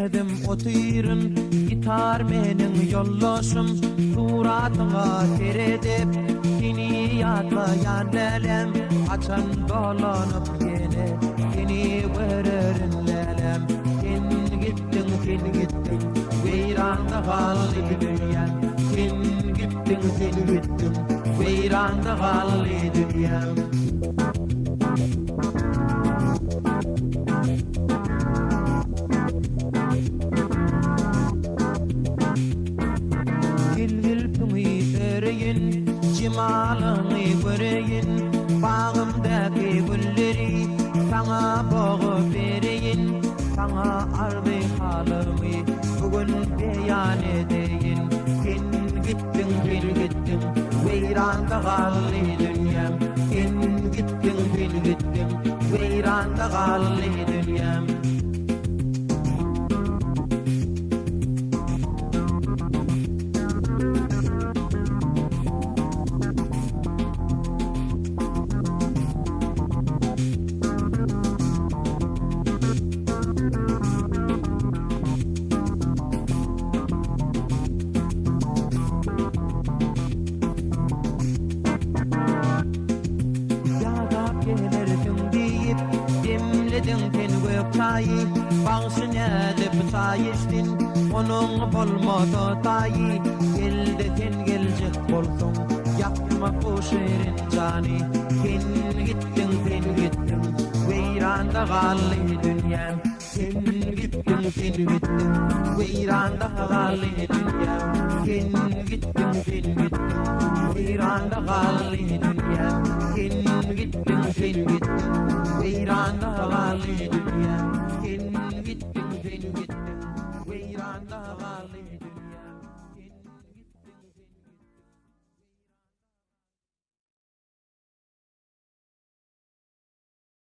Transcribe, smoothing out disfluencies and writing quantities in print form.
Yedim otirun gitar menin yolloşum suratıma seredip seni yatmayan lelem açan dolanıp seni vererin lelem sen gittin veyranda kaldı dünyam sen gittin veyranda kaldı dünyam Cimalını göreyin, bağımdaki gülleri sana boğup vereyin, sana ardı halımı bugün beyan edeyin. Sen gittin, veyranda kaldı dünyam. Sen gittin, veyranda kaldı dünyam. Bağışın edip sayıştın onun bolmadı tayı Gelde sen gelecek bolsun yapma bu şehrin cani Sen gittin veyranda kaldı dünyam Sen gittin veyranda kaldı dünyam Sen gittin veyranda kaldı dünyam